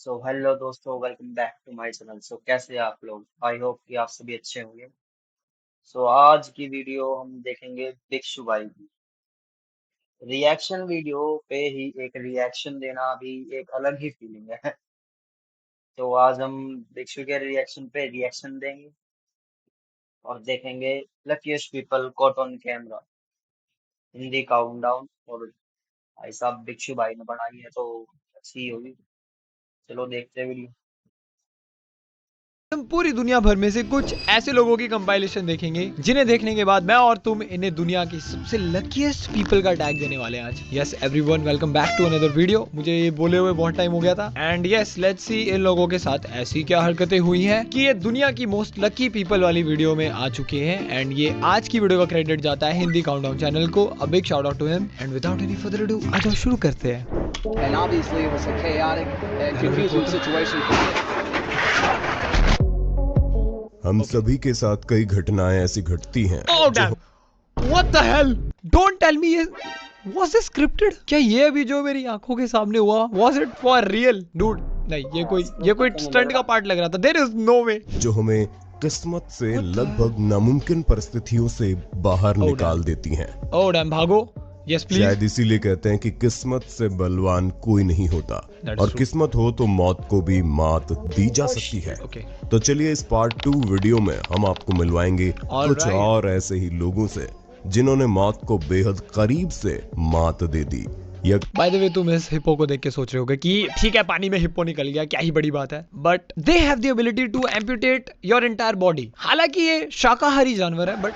सो hello दोस्तों, welcome back to my channel. कैसे हैं आप लोग? आई होप कि आप सभी अच्छे होंगे। आज की वीडियो हम देखेंगे भिक्षु भाई की रिएक्शन वीडियो पे ही। एक रिएक्शन देना भी एक अलग ही फीलिंग है। आज हम भिक्षु के रिएक्शन पे रिएक्शन देंगे और देखेंगे luckiest people caught on camera Hindi countdown. और भाई साहब भिक्षु भाई ने बनाई है तो अच्छी ही होगी। चलो देखते हैं वीडियो। हम पूरी दुनिया भर में से कुछ ऐसे लोगों की कंपाइलेशन देखेंगे जिन्हें देखने के बाद मैं और तुम इन्हें दुनिया की सबसे लकीस्ट पीपल का टैग देने वाले हैं आज। Yes everyone, welcome back to another video. मुझे ये बोले हुए बहुत टाइम हो गया था एंड यस लेट्स सी इन लोगों के साथ ऐसी क्या हरकतें हुई हैं कि ये दुनिया की मोस्ट लकी पीपल वाली वीडियो में आ चुके हैं। एंड ये आज की वीडियो का क्रेडिट जाता है हिंदी काउंटडाउन चैनल को। A big shout out to him and without any further ado आज हम शुरू करते हैं। And obviously it was a chaotic and confusing situation. हम सभी के साथ कई घटनाएं ऐसी घटती हैं Oh damn! What the hell? Don't tell me ये was this scripted? क्या ये अभी जो मेरी आंखों के सामने हुआ was it for real? Dude, नहीं ये कोई स्टंट का पार्ट लग रहा था। There is no way. जो हमें किस्मत से लगभग नामुमकिन परिस्थितियों से बाहर निकाल देती हैं। Oh damn, भागो। Yes please. शायद इसीलिए कहते हैं कि किस्मत से बलवान कोई नहीं होता और किस्मत हो तो मौत को भी मात दी जा सकती है। Okay. तो चलिए इस पार्ट 2 वीडियो में हम आपको मिलवाएंगे कुछ और ऐसे ही लोगों से जिन्होंने मौत को बेहद करीब से मात दे दी। बाय द वे तुम इस हिप्पो को देख के सोच रहे होगे कि ठीक है पानी में हिप्पो निकल गया, क्या ही बड़ी बात है, but they have the ability to amputate your entire body. हालांकि ये शाकाहारी जानवर है बट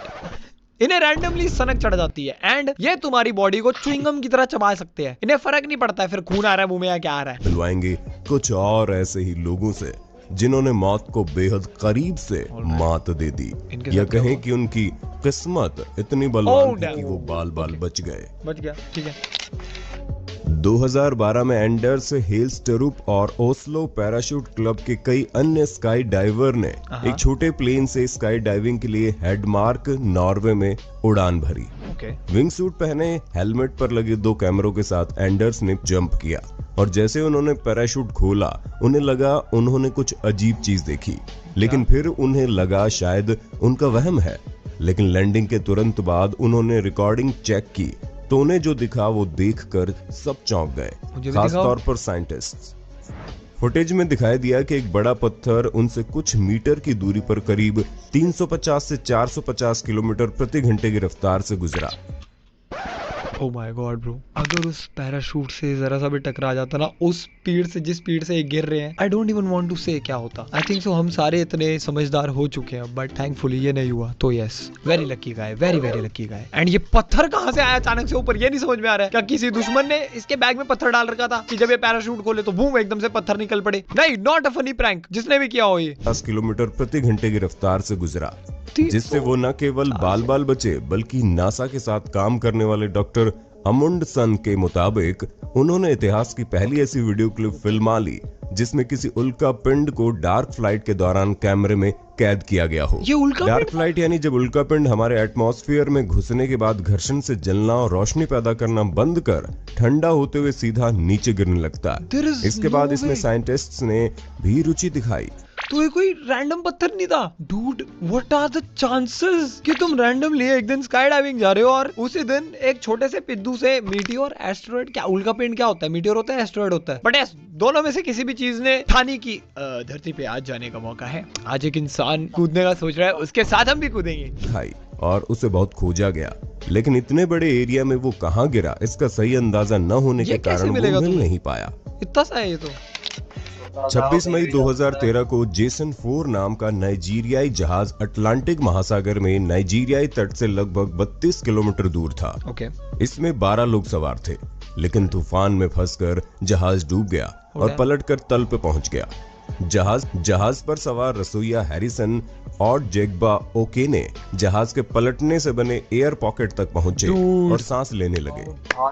इन्हें रैंडमली सनक चढ़ जाती है एंड ये तुम्हारी बॉडी को च्युइंगम की तरह चबा सकते हैं। इन्हें फर्क नहीं पड़ता है फिर खून आ रहा है मुंह में या क्या आ रहा है। मिलवाएंगे कुछ और ऐसे ही लोगों से जिन्होंने मौत को बेहद करीब से मात दे दी, या कहें कि उनकी किस्मत इतनी बलवान थी कि वो बाल बाल बच गया। ठीक है। 2012 में एंडर्स हेल्स्टरूप और ओस्लो पैराशूट क्लब के कई अन्य स्काई डाइवर ने एक छोटे प्लेन से स्काई डाइविंग के लिए हेडमार्क नॉर्वे में उड़ान भरी। विंग सूट पहने हेलमेट पर लगे 2 कैमरों के साथ एंडर्स ने जंप किया और जैसे उन्होंने पैराशूट खोला उन्हें लगा उन्होंने कुछ अजीब चीज देखी, लेकिन फिर उन्हें लगा शायद उनका वहम है। लेकिन लैंडिंग के तुरंत बाद उन्होंने रिकॉर्डिंग चेक की तो उन्हें जो दिखा वो देखकर सब चौंक गए, खास तौर पर साइंटिस्ट्स। फुटेज में दिखाई दिया कि एक बड़ा पत्थर उनसे कुछ मीटर की दूरी पर करीब 350 से 450 किलोमीटर प्रति घंटे की रफ्तार से गुजरा। Oh my God, bro. अगर उस पैराशूट से जरा सा भी टकरा जाता ना उस स्पीड से जिस स्पीड से ये गिर रहे हैं, I don't even want to say क्या होता। I think so हम सारे इतने समझदार हो चुके हैं बट थैंकफुली ये नहीं हुआ। तो yes, very lucky guy, very lucky guy. And ये पत्थर कहाँ से आया अचानक से ऊपर, ये नहीं समझ में आ रहा है। क्या किसी दुश्मन ने इसके बैग में पत्थर डाल रखा था कि जब ये पैराशूट खोले तो बूम एकदम से पत्थर निकल पड़े? नहीं, नॉट अ फनी प्रैंक। जिसने भी किया हो ये 10 किलोमीटर प्रति घंटे की रफ्तार से गुजरा, जिससे वो न केवल बाल बचे बल्कि नासा के साथ काम करने वाले डॉक्टर अमुंडसन के मुताबिक उन्होंने इतिहास की पहली ऐसी वीडियो क्लिप फिल्मा ली जिसमें किसी उल्का पिंड को डार्क फ्लाइट के दौरान कैमरे में कैद किया गया हो। ये उल्का डार्क फ्लाइट यानी जब उल्का पिंड हमारे एटमॉस्फेयर में घुसने के बाद घर्षण से जलना और रोशनी पैदा करना बंद कर ठंडा होते हुए सीधा नीचे गिरने लगता है। इसके बाद इसमें साइंटिस्ट्स ने भी रुचि दिखाई। तो ये कोई रैंडम पत्थर नहीं था। Dude, what are the chances कि तुम रैंडमली एक दिन स्काई डाइविंग जा रहे हो और उसी दिन एक छोटे से पिद्दू से मीटियोर एस्टेरॉइड, क्या उल्का पिंड क्या होता है, मीटियोर होता है एस्टेरॉइड होता है, बट यस दोनों में से किसी भी चीज ने ठानी की धरती पे आज जाने का मौका है। आज एक इंसान कूदने का सोच रहा है, उसके साथ हम भी कूदेंगे। और उसे बहुत खोजा गया, लेकिन इतने बड़े एरिया में वो कहाँ गिरा इसका सही अंदाजा न होने के कारण वो मिल नहीं पाया। इतना सा है ये तो। 26 मई 2013 को जेसन 4 नाम का नाइजीरियाई जहाज अटलांटिक महासागर में नाइजीरियाई तट से लगभग 32 किलोमीटर दूर था। इसमें 12 लोग सवार थे, लेकिन तूफान में फंसकर जहाज डूब गया और पलटकर तल पे पहुंच गया। जहाज पर सवार रसोइया हैरिसन और जेग्बा ओके ने जहाज के पलटने से बने एयर पॉकेट तक पहुंचे और सांस लेने लगे,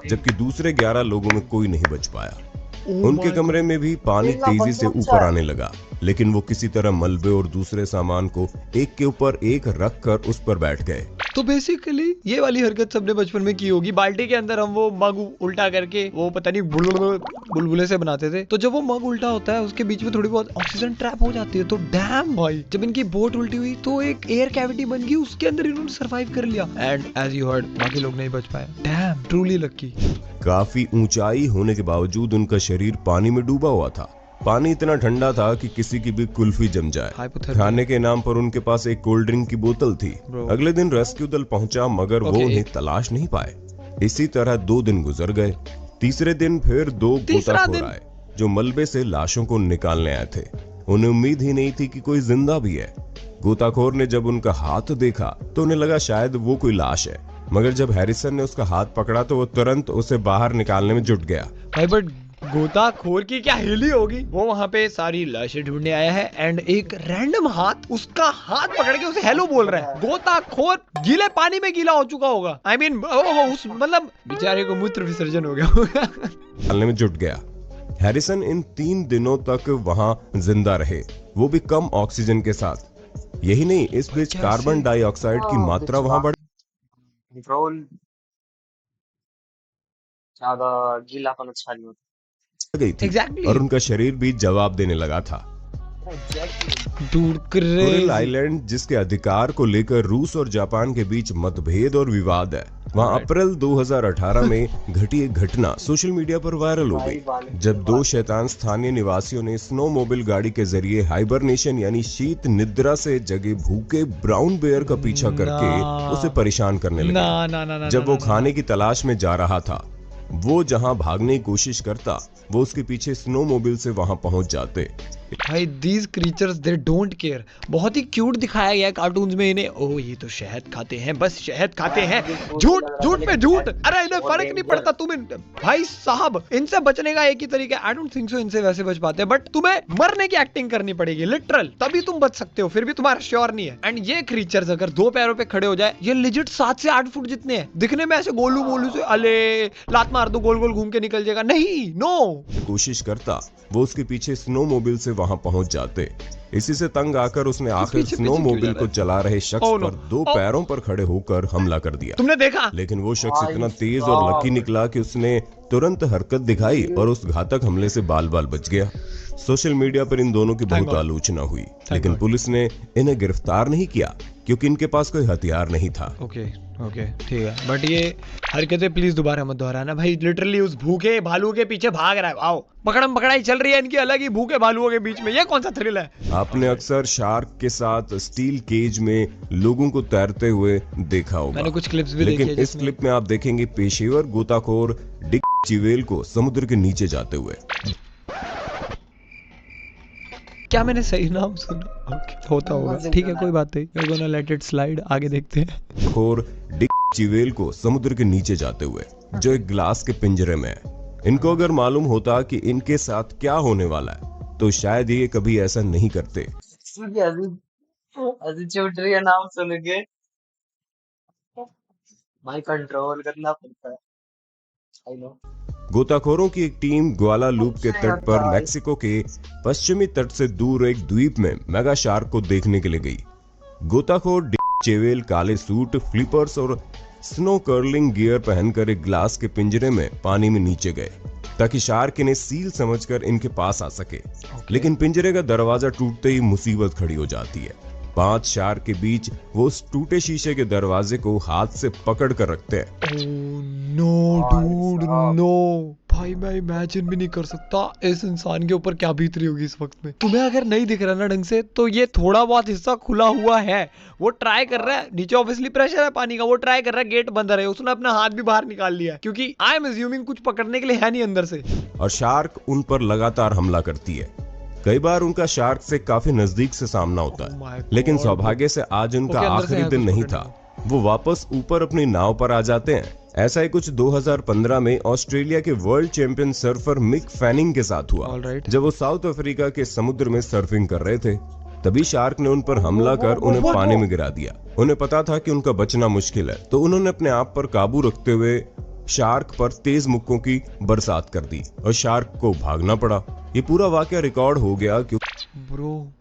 जबकि दूसरे 11 लोगों में कोई नहीं बच पाया। उनके कमरे में भी पानी तेजी से ऊपर आने लगा, लेकिन वो किसी तरह मलबे और दूसरे सामान को एक के ऊपर एक रखकर उस पर बैठ गए। तो बेसिकली ये वाली हरकत सबने बचपन में की होगी। बाल्टी के अंदर हम वो मग उल्टा करके वो पता नहीं बुलबुले से बनाते थे, तो जब वो मग उल्टा होता है उसके बीच में थोड़ी बहुत ऑक्सीजन ट्रैप हो जाती है। तो डैम भाई, जब इनकी बोट उल्टी हुई तो एक एयर कैविटी बन गई, उसके अंदर इन्होंने सर्वाइव कर लिया। एंड एज यू हर्ड, बाकी लोग नहीं बच पाए। Dam, truly lucky. काफी ऊंचाई होने के बावजूद उनका शरीर पानी में डूबा हुआ था। पानी इतना ठंडा था कि किसी की भी कुल्फी जम जाए। खाने के नाम पर उनके पास एक कोल्ड ड्रिंक की बोतल थी। अगले दिन रेस्क्यू दल पहुंचा, मगर वो उन्हें तलाश नहीं पाए। इसी तरह 2 दिन गुजर गए। तीसरे दिन फिर 2 गोताखोर आए जो मलबे से लाशों को निकालने आए थे। उन्हें उम्मीद ही नहीं थी कि कोई जिंदा भी है। गोताखोर ने जब उनका हाथ देखा तो उन्हें लगा शायद वो कोई लाश है, मगर जब हैरिसन ने उसका हाथ पकड़ा तो वो तुरंत उसे बाहर निकालने में जुट गया। भाई बट गोताखोर की क्या हिली होगी। वो वहाँ पे सारी लाशें ढूंढने आया है एंड एक रैंडम हाथ उसका हाथ पकड़ के उसे हेलो बोल रहा है। गोताखोर गीले पानी में गीला हो चुका होगा। I mean, उस मतलब बेचारे को मूत्र विसर्जन हो गया होगा। निकालने में जुट गया। हैरिसन इन 3 दिनों तक वहां जिंदा रहे, वो भी कम ऑक्सीजन के साथ। यही नहीं, इस बीच कार्बन डाइऑक्साइड की मात्रा वहां बढ़ कंट्रोल ज्यादा गीलापन अच्छा नहीं होता। गई थी। Exactly. और उनका शरीर भी जवाब देने लगा था। कुरिल आइलैंड, जिसके अधिकार को लेकर रूस और जापान के बीच मतभेद और विवाद है, वहां अप्रैल 2018 में घटी एक घटना सोशल मीडिया पर वायरल हो गई, जब 2 शैतान स्थानीय निवासियों ने स्नोमोबिल गाड़ी के जरिए हाइबरनेशन यानी शीत निद्रा से जगे भूखे ब्राउन बेयर का पीछा करके उसे परेशान करने लगे। जब वो खाने की तलाश में जा रहा था, वो जहां भागने की कोशिश करता, वो उसके पीछे स्नोमोबिल से वहां पहुंच जाते। भाई these creatures they don't care। बहुत ही क्यूट दिखाया गया है कार्टून्स में इन्हें। ओह ये तो शहद खाते हैं, बस शहद खाते हैं। झूठ झूठ पे झूठ। अरे इन्हें फर्क नहीं पड़ता। तुम भाई साहब, इनसे बचने का एक ही तरीका है। आई डोंट थिंक सो इनसे वैसे बच पाते, बट तुम्हें मरने की एक्टिंग करनी पड़ेगी लिटरल, तभी तुम बच सकते हो। फिर भी तुम्हारा श्योर नहीं है। एंड ये क्रीचर्स अगर 2 पैरों पे खड़े हो जाए, ये लिजिट 7 से 8 फुट जितने हैं। दिखने में ऐसे गोलू मोलू से अले लात मार दो गोल गोल घूम के निकल जाएगा, नहीं, नो। कोशिश करता, वो उसके पीछे स्नोमोबिल से वहां पहुंच जाते। इसी से तंग आकर उसने आखिर स्नोमोबिल को चला रहे शख्स पर 2 पैरों पर खड़े होकर हमला कर दिया। तुमने देखा? लेकिन वो शख्स इतना तेज और लकी निकला कि उसने तुरंत हरकत दिखाई और उस घातक हमले से बाल बाल बच गया। सोशल मीडिया पर इन दोनों की बहुत आलोचना हुई, लेकिन पुलिस ने इन्हें गिरफ्तार नहीं किया क्योंकि इनके पास कोई हथियार नहीं था। ओके ठीक है, बट ये हरकतें प्लीज दोबारा मत दोहराना भाई। लिटरली उस भूखे भालू के पीछे भाग रहा है। आओ पकड़म पकड़ाई चल रही है इनकी अलग ही, भूखे भालुओं के बीच में। ये कौन सा थ्रिल है? आपने अक्सर शार्क के साथ स्टील केज में लोगों को तैरते हुए देखा होगा। मैंने कुछ क्लिप्स भी लेकिन देखे हैं इस क्लिप में आप देखेंगे पेशेवर गोताखोर डिक चिवेल को समुद्र के नीचे जाते हुए। क्या मैंने सही नाम सुना? ओके, होता होगा, ठीक है, कोई बात नहीं। We're gonna let it slide। आगे देखते हैं। खोर डिक चिवेल को समुद्र के नीचे जाते हुए, जो एक ग्लास के पिंजरे में है। इनको अगर मालूम होता कि इनके साथ क्या होने वाला है, तो शायद ये कभी ऐसा नहीं करते। अभी छूट रही है नाम सुन के, भाई कंट्रोल करना पड़ता है। I know. गोताखोरों की एक टीम ग्वालालूप के तट पर मैक्सिको के पश्चिमी तट से दूर एक द्वीप में मेगा शार्क को देखने के लिए गई। गोताखोर डिक चेवेल काले सूट, फ्लिपर्स और स्नो कर्लिंग गियर पहनकर एक ग्लास के पिंजरे में पानी में नीचे गए ताकि शार्क इन्हें सील समझकर इनके पास आ सके। लेकिन पिंजरे का दरवाजा टूटते ही मुसीबत खड़ी हो जाती है। 5 शार्क के बीच वो उस टूटे शीशे के दरवाजे को हाथ से पकड़ कर रखते हैं। नो डूड नो भाई, मैं इमेजिन भी नहीं कर सकता इस इंसान के ऊपर क्या बीत रही होगी इस वक्त में। तुम्हें अगर नहीं दिख रहा ना ढंग से, तो ये थोड़ा बहुत हिस्सा खुला हुआ है। वो ट्राई कर रहा है, नीचे ऑब्वियसली प्रेशर है पानी का, वो ट्राई कर रहा है, गेट बंद है, उसने अपना हाथ भी बाहर निकाल लिया क्योंकि आई एम अज्यूमिंग कुछ पकड़ने के लिए है नहीं अंदर से। और शार्क उन पर लगातार हमला करती है। कई बार उनका शार्क से काफी नजदीक से सामना होता है, लेकिन सौभाग्य से आज उनका आखिरी दिन नहीं था। वो वापस ऊपर अपनी नाव पर आ जाते हैं। ऐसा ही कुछ 2015 में ऑस्ट्रेलिया के world champion surfer Mick Fanning के साथ हुआ। जब वो साउथ अफ्रीका के समुद्र में सर्फिंग कर रहे थे, तभी शार्क ने उन पर हमला कर उन्हें पानी में गिरा दिया। उन्हें पता था कि उनका बचना मुश्किल है, तो उन्होंने अपने आप पर काबू रखते हुए शार्क पर तेज मुक्कों की बरसात कर दी और शार्क को भागना पड़ा। ये पूरा वाकया रिकॉर्ड हो गया। Bro,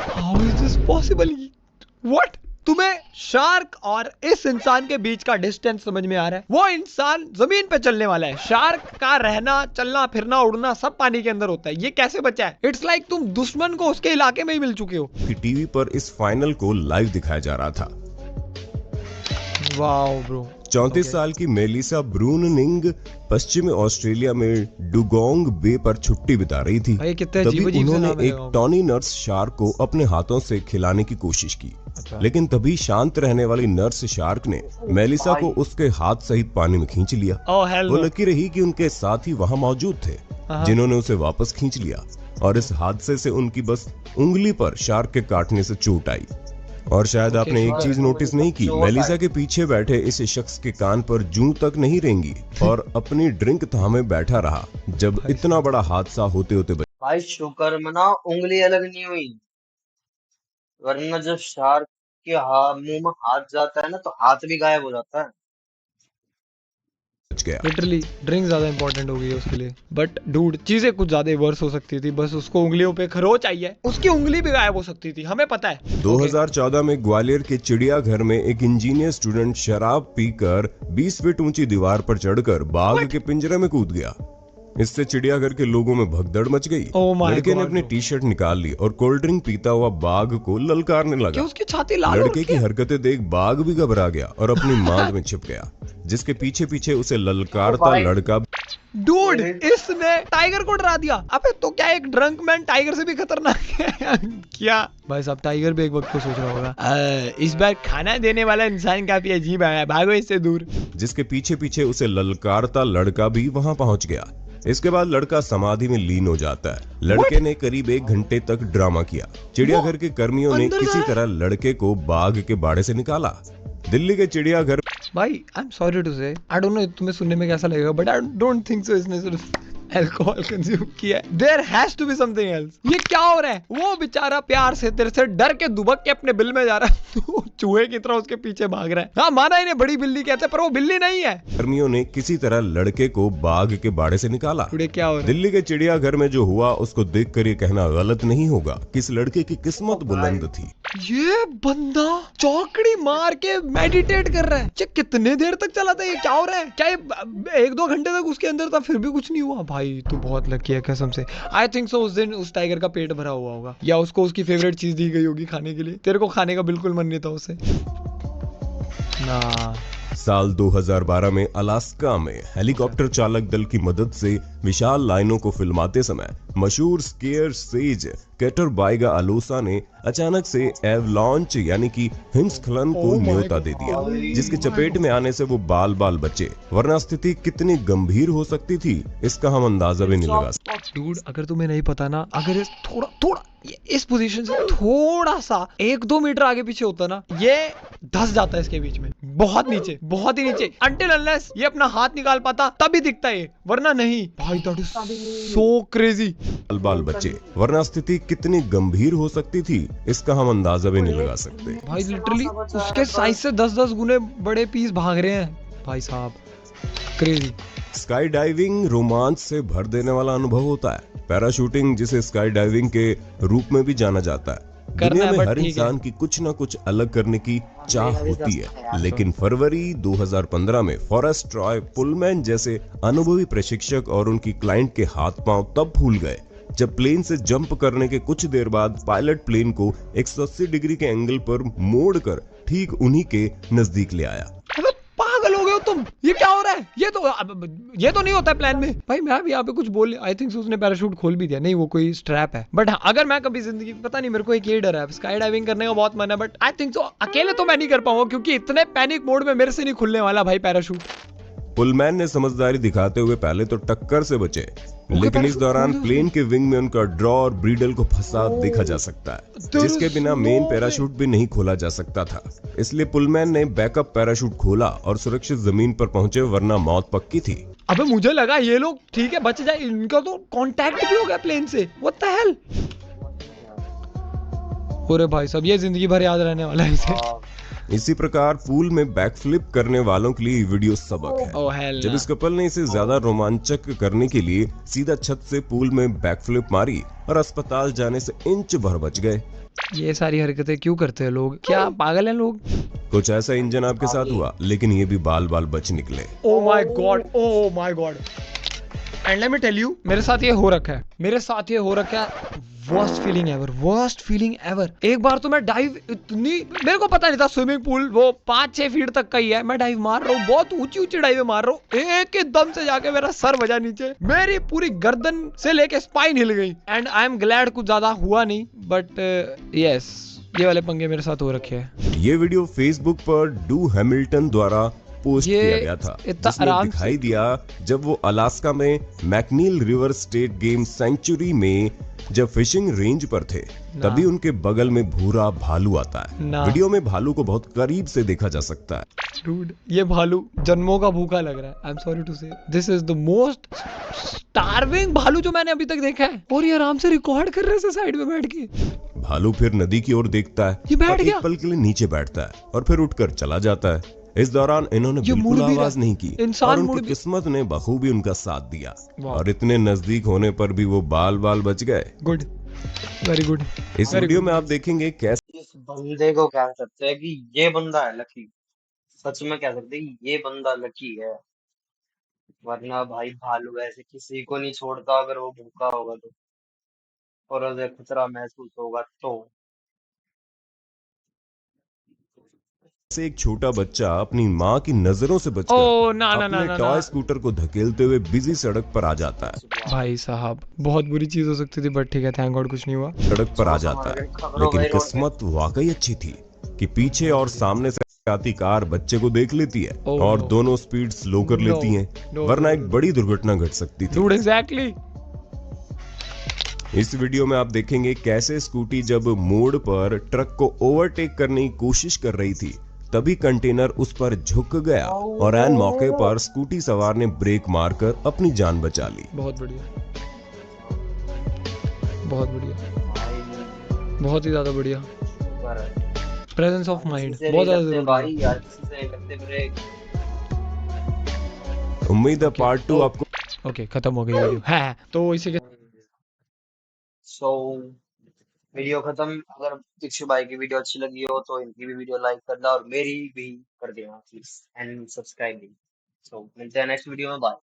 how is this possible? What? तुम्हें शार्क और इस इंसान के बीच का डिस्टेंस समझ में आ रहा है? वो इंसान जमीन पे चलने वाला है, शार्क का रहना, चलना, फिरना, उड़ना सब पानी के अंदर होता है। ये कैसे बचा है? इट्स लाइक तुम दुश्मन को उसके इलाके में ही मिल चुके हो। टीवी पर इस फाइनल को लाइव दिखाया जा रहा था। Wow bro. 34 साल की मेलिसा ब्रूननिंग पश्चिमी ऑस्ट्रेलिया में डुगोंग बे पर छुट्टी बिता रही थी। तभी उन्होंने एक टॉनी नर्स शार्क को अपने हाथों से खिलाने की कोशिश की। लेकिन तभी शांत रहने वाली नर्स शार्क ने मेलिसा को उसके हाथ सहित पानी में खींच लिया। वो लकी रही कि उनके साथी वहां मौजूद थे, जिन्होंने उसे वापस खींच लिया, और इस हादसे से उनकी बस उंगली पर शार्क के काटने से चोट आई। और शायद आपने एक चीज नोटिस नहीं की, मेलिसा के पीछे बैठे इस शख्स के कान पर जूं तक नहीं रेंगी और अपनी ड्रिंक थामे बैठा रहा जब इतना बड़ा हादसा होते होते भाई शुक्र मना उंगली अलग नहीं हुई, वरना जब शार्क के मुंह में हाथ जाता है ना तो हाथ भी गायब हो जाता है। बच गया। लिटरली ड्रिंक ज्यादा इंपॉर्टेंट हो गई है उसके लिए। बट डूड, चीजें कुछ ज्यादा वर्स हो सकती थी। बस उसको उंगलियों पे खरोच आई है, उसकी उंगली भी गायब हो सकती थी, हमें पता है। 2014 में ग्वालियर के चिड़ियाघर में एक इंजीनियर स्टूडेंट शराब पीकर 20 फीट ऊंची दीवार पर चढ़कर बाघ के पिंजरे में कूद गया। इससे चिड़ियाघर के लोगों में भगदड़ मच गई। लड़के ने अपनी टी शर्ट निकाल ली और कोल्ड ड्रिंक पीता हुआ बाघ को ललकारने लगा। उसकी छाती लाल लड़के की हरकतें देख बाघ भी घबरा गया और अपनी मांद में छिप गया, जिसके पीछे पीछे उसे ललकारता लड़का। डूड, इसने टाइगर को डरा दिया। अबे तो क्या एक ड्रंक मैन टाइगर से भी खतरनाक है क्या? भाई साहब, टाइगर भी एक वक्त को सोच रहा होगा इस बार खाना देने वाला इंसान काफी अजीब है, भागो इससे दूर। जिसके पीछे पीछे उसे ललकारता लड़का भी वहां पहुंच गया। इसके बाद लड़का समाधि में लीन हो जाता है। लड़के ने करीब 1 घंटे तक ड्रामा किया। चिड़ियाघर के कर्मियों ने किसी तरह लड़के को बाघ के बाड़े से निकाला। दिल्ली के चिड़ियाघर। भाई आई एम सॉरी टू से, आई डोंट नो तुम्हें सुनने में कैसा लगेगा, but I don't think so इसने सिर्फ अल्कोहल कंज्यूम किया है। There has to be something else. ये क्या हो रहा है? वो बेचारा प्यार से तेरे से डर के दुबक के अपने बिल में जा रहा है, तो चूहे की तरह उसके पीछे भाग रहा है। हाँ, माना इन्हें बड़ी बिल्ली कहते हैं, पर वो बिल्ली नहीं है। कर्मियों ने किसी तरह लड़के को बाघ के बाड़े से निकाला। क्या हो रहा है? दिल्ली के चिड़ियाघर में जो हुआ उसको देखकर ये कहना गलत नहीं होगा कि इस लड़के की किस्मत बुलंद थी। ये बंदा चौकड़ी मार के मेडिटेट कर रहा है। कितने देर तक चला था? ये क्या हो रहा है? क्या ये 1-2 घंटे तक उसके अंदर था, फिर भी कुछ नहीं हुआ? भाई तू बहुत लकी है कसम से। आई थिंक सो उस दिन उस टाइगर का पेट भरा हुआ होगा, या उसको उसकी फेवरेट चीज दी गई होगी खाने के लिए। तेरे को खाने का बिल्कुल मन नहीं था उसे ना। साल 2012 में अलास्का में हेलीकॉप्टर चालक दल की मदद से विशाल लाइनों को फिल्माते समय मशहूर skier says cater Baiga Alosa ने अचानक से एवलॉन्च यानी कि हिमस्खलन को न्योता दे दिया, जिसके चपेट में आने से वो बाल बाल बचे, वरना स्थिति कितनी गंभीर हो सकती थी इसका हम अंदाजा भी नहीं लगा सकते। डूड, अगर तुम्हें नहीं पता ना, अगर थोड़ा इस पोजीशन से थोड़ा सा 1-2 मीटर आगे पीछे होता ना, ये धस जाता है इसके बीच में, बहुत नीचे, बहुत ही नीचे। अनटिल अनलेस ये अपना हाथ निकाल पाता तभी दिखता है, वरना नहीं। भाई दैट इज सो क्रेजी। बाल बाल बचे, वरना स्थिति कितनी गंभीर हो सकती थी इसका हम अंदाजा भी नहीं लगा सकते। भाई लिटरली उसके साइज से 10-10 गुने बड़े पीस भाग रहे हैं भाई साहब, क्रेजी। स्काई डाइविंग रोमांच से भर देने वाला अनुभव होता है। पैराशूटिंग, जिसे स्काई डाइविंग के रूप में भी जाना जाता है, दुनिया में हर इंसान की कुछ ना कुछ अलग करने की चाह होती है। लेकिन फरवरी 2015 में फॉरेस्ट ट्रॉय पुलमैन जैसे अनुभवी प्रशिक्षक और उनकी क्लाइंट के हाथ पांव तब फूल गए जब प्लेन से जंप करने के कुछ देर बाद पायलट प्लेन को 180 डिग्री के एंगल पर मोड़कर ठीक उन्हीं के नजदीक ले आया। पागल हो गए हो तुम? ये क्या हो रहा है? ये तो नहीं होता है प्लान में। भाई मैं भी यहाँ पे कुछ बोल, आई थिंक उसने पैराशूट खोल भी दिया। नहीं, वो कोई स्ट्रैप है। बट हाँ, अगर मैं कभी जिंदगी, पता नहीं, मेरे को एक ये डर है, स्काई डाइविंग करने का बहुत मन है, बट आई थिंक सो अकेले तो मैं नहीं कर पाऊंगा, क्योंकि इतने पैनिक मोड में मेरे से नहीं खुलने वाला भाई पैराशूट। पुलमैन ने समझदारी दिखाते हुए पहले तो टक्कर से बचे, लेकिन इस दौरान प्लेन के विंग में उनका ड्रॉ और ब्रीडल को फंसा देखा जा सकता है, जिसके बिना मेन पैराशूट भी नहीं खोला जा सकता था। इसलिए पुलमैन ने बैकअप पैराशूट खोला और सुरक्षित जमीन पर पहुंचे, वरना मौत पक्की थी। अबे मुझे लगा ये लोग ठीक है बच जाए, इनका तो कांटेक्ट भी हो गया प्लेन से। What the hell? अरे भाई साहब, ये जिंदगी भर याद रहने वाला है इसे। इसी प्रकार पूल में बैकफ्लिप करने वालों के लिए ये वीडियो सबक है। ओह हेल जब ना। इस कपल ने इसे ज्यादा रोमांचक करने के लिए सीधा छत से पूल में बैकफ्लिप मारी और अस्पताल जाने से इंच भर बच गए। ये सारी हरकतें क्यों करते हैं लोग? क्या पागल हैं लोग? कुछ ऐसा इंजन आपके साथ हुआ, लेकिन ये भी बाल बाल बच निकले। Oh my God, oh my God. And let me tell you, मेरे साथ ये हो रखा है, मेरे साथ ये हो रखा है। Worst feeling ever, worst feeling ever. एक बार तो मैं डाइव इतनी, मेरे को पता नहीं था स्विमिंग पूल वो 5-6 फीट तक का ही है, मैं डाइव मार रहा हूँ, बहुत ऊंची ऊंची डाइव मार रहा हूँ, एक दम से जाके मेरा सर बजा नीचे, मेरी पूरी गर्दन से लेके स्पाइन हिल गई। एंड आई एम ग्लैड कुछ ज्यादा हुआ नहीं, बट यस, ये वाले पंगे मेरे साथ हो रखे हैं। ये वीडियो फेसबुक पर डू हैमिल्टन द्वारा पोस्ट ये किया गया था, इतना जिसमें आराम दिखाई से दिया जब वो अलास्का में McNeil River State Game Sanctuary में जब फिशिंग रेंज पर थे, तभी उनके बगल में भूरा भालू आता है। ना। वीडियो में भालू को बहुत करीब से देखा जा सकता है। डूड, ये भालू जन्मों का भूखा लग रहा है। आई एम सॉरी टू से, this is the most starving भालू जो मैंने अभी तक देखा है। और ये आराम से रिकॉर्ड कर रहे हैं साइड में बैठ के। भालू फिर नदी की ओर देखता है ये बैठ और गया। एक पल के लिए नीचे बैठता है और फिर उठकर चला जाता है। इस दौरान इन्होंने ये बिल्कुल मुड़ भी आवाज रहा- नहीं की इंसान और मुड़ उनकी भी- किस्मत ने बखूबी उनका साथ दिया वाह। और इतने नजदीक होने पर भी वो बाल बाल बच गए। Good, very good. इस Very वीडियो good. में आप देखेंगे कैसे इस बंदे को कह सकते हैं कि ये बंदा है लकी। सच में कह सकते हैं कि ये बंदा लकी है, वरना भाई भालू ऐसे किसी को नहीं छोड़ता अगर वो भूखा होगा तो, और उसे खतरा महसूस होगा तो। एक छोटा बच्चा अपनी माँ की नजरों से ओ बचकर ना ना ना अपने ना ना टॉय स्कूटर को धकेलते हुए बिजी सड़क पर आ जाता है। सुबह भाई साहब, बहुत बुरी चीज हो सकती थी, बट ठीक है, थैंक गॉड कुछ नहीं हुआ। सड़क पर आ सुबह जाता हमारे है, खबरों लेकिन में रोड पे किस्मत वाकई अच्छी थी कि पीछे और सामने से आती कार बच्चे को देख लेती है Oh और no. दोनों स्पीड स्लो कर No. लेती हैं, No, वरना no, एक no. बड़ी दुर्घटना घट सकती थी। Dude exactly. इस वीडियो में आप देखेंगे कैसे स्कूटी जब मोड़ पर ट्रक को ओवरटेक करने की कोशिश कर रही थी, तभी कंटेनर उस पर झुक गया और ऐन मौके पर स्कूटी सवार ने ब्रेक मारकर अपनी जान बचा ली। बहुत बढ़िया, बहुत बढ़िया, भाई बहुत ही ज्यादा बढ़िया। पर प्रेजेंस ऑफ किसी माइंड से बहुत नहीं ज्यादा लगते जरूरी भाई है। यार, किसी से नहीं लगते ब्रेक। उम्मीद है Okay. Part 2 Oh. आपको ओके, खत्म हो गई वीडियो है, तो इसी के सो वीडियो खत्म। अगर दीक्षु भाई की वीडियो अच्छी लगी हो तो इनकी भी वीडियो लाइक करना और मेरी भी कर देना प्लीज, एंड सब्सक्राइब भी। सो मिलते हैं नेक्स्ट वीडियो में, बाय।